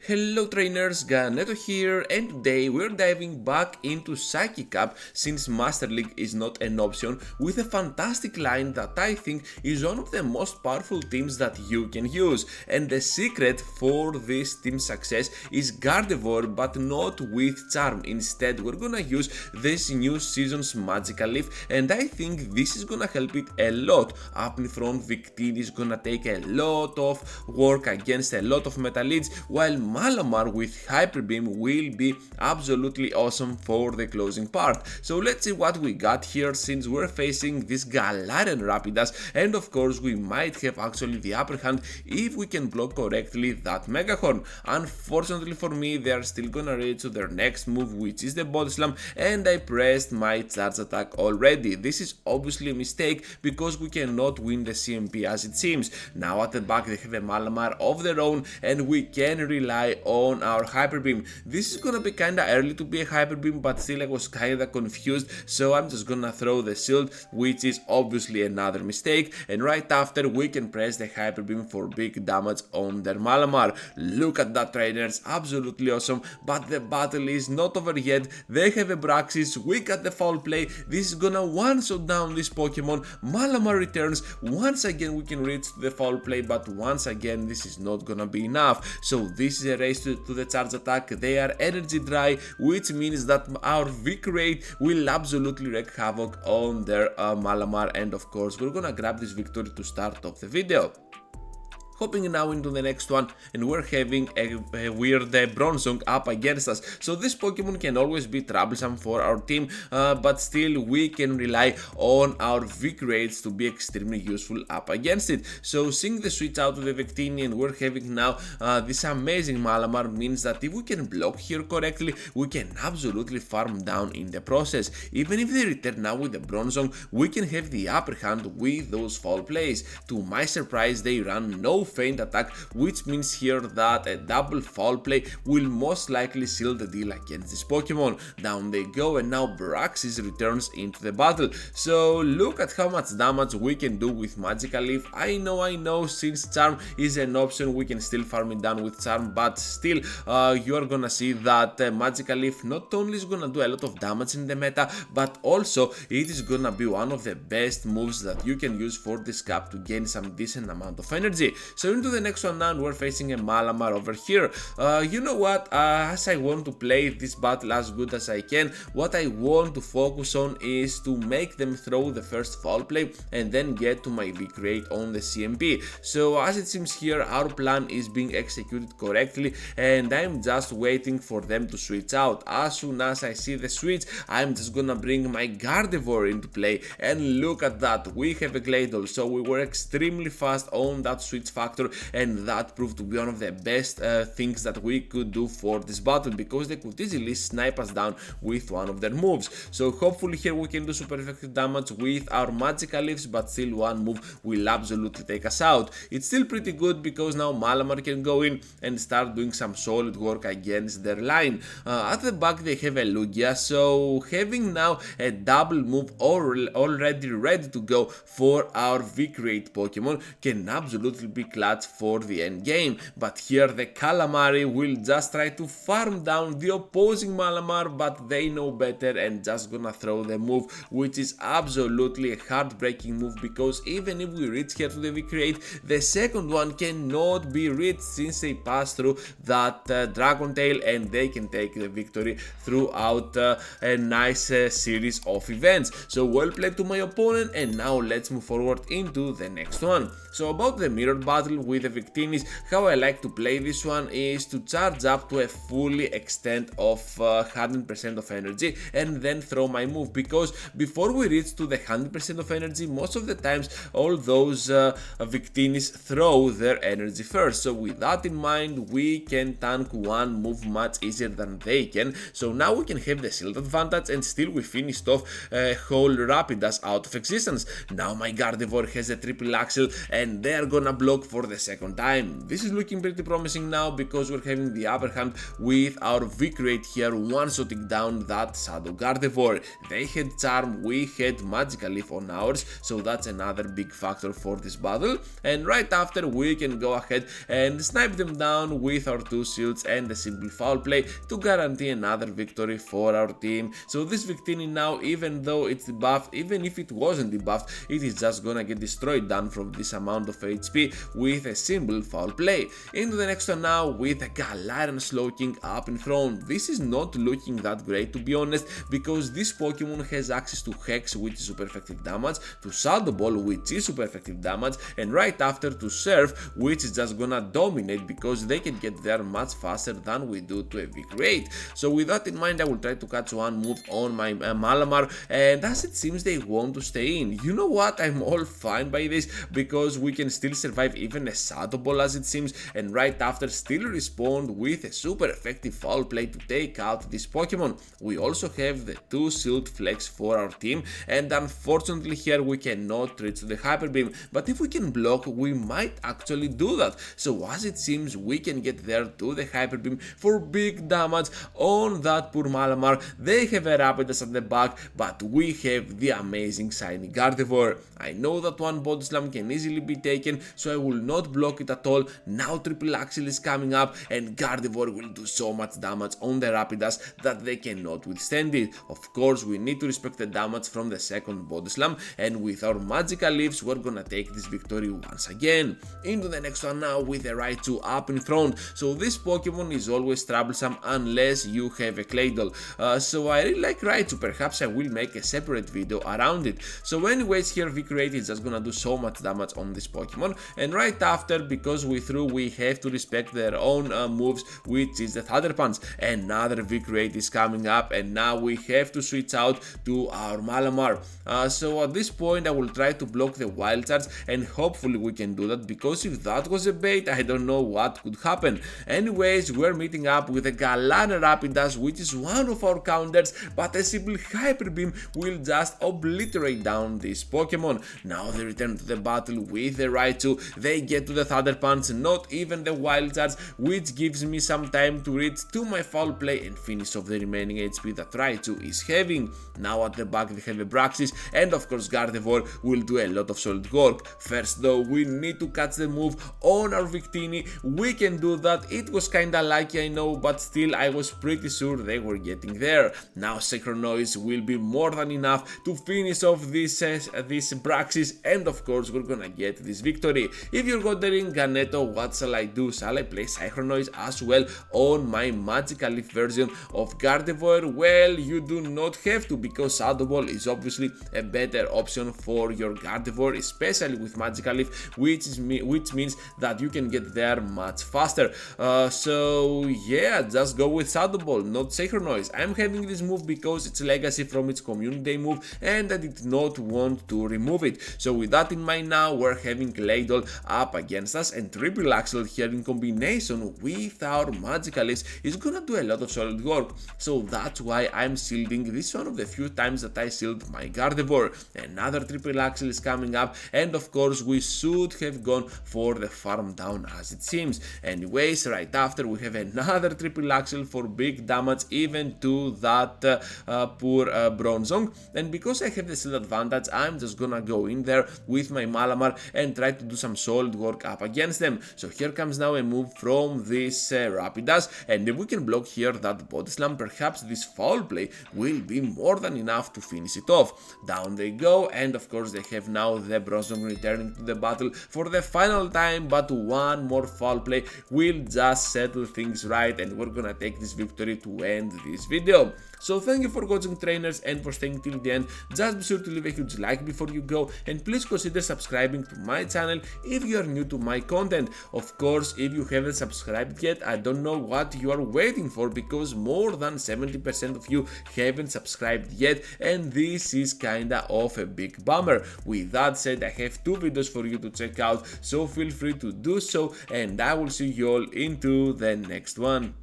Hello trainers, Ganeto here, and today we're diving back into Psychic-type since Master League is not an option, with a fantastic line that I think is one of the most powerful teams that you can use. And the secret for this team's success is Gardevoir, but not with Charm. Instead, we're gonna use this new season's Magical Leaf, and I think this is gonna help it a lot. Up in front, Victini is gonna take a lot of work against a lot of Meta leads, while Malamar with Hyper Beam will be absolutely awesome for the closing part. So let's see what we got here, since we're facing this Galarian Rapidash, and of course we might have actually the upper hand if we can block correctly that Mega Horn. Unfortunately for me, they are still gonna reach to their next move, which is the Body Slam, and I pressed my charge attack already. This is obviously a mistake because we cannot win the CMP as it seems. Now at the back they have a Malamar of their own, and we can rely on our Hyper Beam. This is gonna be kinda early to be a Hyper Beam, but still I was kinda confused, so I'm just gonna throw the shield, which is obviously another mistake, and right after we can press the Hyper Beam for big damage on their Malamar. Look at that, trainers, absolutely awesome, but the battle is not over yet. They have a Braxis, we got the foul play, this is gonna one-shot down this Pokemon. Malamar returns, once again we can reach the foul play, but once again this is not gonna be enough. So this is a race to the charge attack. They are energy dry, which means that our Vic rate will absolutely wreak havoc on their Malamar, and of course we're gonna grab this victory to start off the video. Hopping now into the next one, and we're having a weird Bronzong up against us. So this Pokemon can always be troublesome for our team, but still we can rely on our Vic rates to be extremely useful up against it. So seeing the switch out to the Victini, and we're having now this amazing Malamar, means that if we can block here correctly, we can absolutely farm down in the process. Even if they return now with the Bronzong, we can have the upper hand with those foul plays. To my surprise, they run no feint attack, which means here that a double foul play will most likely seal the deal against this Pokemon. Down they go, and now Braxis returns into the battle. So look at how much damage we can do with Magical Leaf. I know, since Charm is an option, we can still farm it down with Charm, but still you are gonna see that Magical Leaf not only is gonna do a lot of damage in the meta, but also it is gonna be one of the best moves that you can use for this cap to gain some decent amount of energy. So into the next one now, and we're facing a Malamar over here. You know what, as I want to play this battle as good as I can, what I want to focus on is to make them throw the first foul play and then get to my Vic rate on the CMP. So as it seems here, our plan is being executed correctly, and I'm just waiting for them to switch out. As soon as I see the switch, I'm just gonna bring my Gardevoir into play, and look at that, we have a Claydol. So we were extremely fast on that switch factor, and that proved to be one of the best things that we could do for this battle, because they could easily snipe us down with one of their moves. So hopefully here we can do super effective damage with our Magical Leaves, but still one move will absolutely take us out. It's still pretty good because now Malamar can go in and start doing some solid work against their line. At the back they have a Lugia, so having now a double move already ready to go for our Vic rate Pokemon can absolutely be clutch for the end game. But here the Calamari will just try to farm down the opposing Malamar, but they know better and just gonna throw the move, which is absolutely a heartbreaking move, because even if we reach here to the Vic rate, the second one cannot be reached since they pass through that Dragon Tail, and they can take the victory throughout a nice series of events. So well played to my opponent, and now let's move forward into the next one. So about the mirrored battle with the Victinis, how I like to play this one is to charge up to a fully extent of 100% of energy and then throw my move, because before we reach to the 100% of energy, most of the times all those Victinis throw their energy first. So with that in mind, we can tank one move much easier than they can. So now we can have the shield advantage, and still we finished off a whole Rapidash out of existence. Now my Gardevoir has a triple axle, and they are gonna block for the second time. This is looking pretty promising now because we're having the upper hand with our Victini here one-shotting down that Shadow Gardevoir. They had Charm, we had Magical Leaf on ours, so that's another big factor for this battle. And right after we can go ahead and snipe them down with our 2 shields and a simple foul play to guarantee another victory for our team. So this Victini now, even though it's debuffed, even if it wasn't debuffed, it is just gonna get destroyed down from this amount of HP with a simple foul play. Into the next one now with a Galarian Slowking up in front. This is not looking that great, to be honest, because this Pokemon has access to Hex, which is super effective damage, to Shadow Ball, which is super effective damage, and right after to Surf, which is just gonna dominate because they can get there much faster than we do to a Victini. So with that in mind, I will try to catch one move on my Malamar, and as it seems they want to stay in. You know what, I'm all fine by this because we can still survive even a Shadow Ball as it seems, and right after still respond with a super effective foul play to take out this Pokemon. We also have the 2 Shield Flex for our team, and unfortunately here we cannot reach the Hyper Beam, but if we can block we might actually do that. So as it seems we can get there to the Hyper Beam for big damage on that poor Malamar. They have a Rapidash at the back, but we have the amazing shiny Gardevoir. I know that one Body Slam can easily be taken, so I will not block it at all. Now Triple Axel is coming up and Gardevoir will do so much damage on the Rapidash that they cannot withstand it. Of course we need to respect the damage from the second Body Slam, and with our Magical Leaves we're gonna take this victory once again. Into the next one now with the Raichu up in front. So this Pokemon is always troublesome unless you have a Claydol. So I really like Raichu, perhaps I will make a separate video around it. So anyways, here Victini is just gonna do so much damage on this Pokemon, and right after, because we have to respect their own moves, which is the Thunder Punch. Another Victini is coming up, and now we have to switch out to our Malamar. So at this point I will try to block the Wild Charge, and hopefully we can do that, because if that was a bait I don't know what could happen. Anyways, we're meeting up with a Galarian Rapidash, which is one of our counters, but a simple Hyper Beam will just obliterate down this Pokemon. Now they return to the battle with the Raichu, they get to the Thunder Punch, not even the Wild Charge, which gives me some time to reach to my foul play and finish off the remaining HP that Raichu is having. Now at the back they have a Braxis, and of course Gardevoir will do a lot of solid work. First though, we need to catch the move on our Victini. We can do that. It was kinda lucky, I know, but still I was pretty sure they were getting there. Now Synchronoise will be more than enough to finish off this Braxis, and of course we're gonna get this victory. If you're wondering, Ganeto, what shall I do? Shall I play Synchronoise as well on my Magical Leaf version of Gardevoir? Well, you do not have to, because Shadow Ball is obviously a better option for your Gardevoir, especially with Magical Leaf, which means that you can get there much faster. So yeah, just go with Shadow Ball, not Synchronoise. I'm having this move because it's legacy from its community day move, and I did not want to remove it. So with that in mind, now we're having Claydol up against us, and Triple Axel here in combination with our Magical Leaves is gonna do a lot of solid work. So that's why I'm shielding. This is one of the few times that I shield my Gardevoir. Another Triple Axel is coming up, and of course we should have gone for the farm down as it seems. Anyways, right after we have another Triple Axel for big damage even to that poor Bronzong, and because I have the shield advantage, I'm just gonna go in there with my Malamar and try to do some solid work up against them. So here comes now a move from this Rapidash, and if we can block here that Body Slam, perhaps this foul play will be more than enough to finish it off. Down they go, and of course they have now the Bronzong returning to the battle for the final time, but one more foul play will just settle things right, and we're gonna take this victory to end this video. So thank you for watching, trainers, and for staying till the end. Just be sure to leave a huge like before you go, and please consider subscribing to my channel if you are new to my content. Of course, if you haven't subscribed yet, I don't know what you are waiting for, because more than 70% of you haven't subscribed yet, and this is kinda of a big bummer. With that said, I have 2 videos for you to check out, so feel free to do so, and I will see you all into the next one.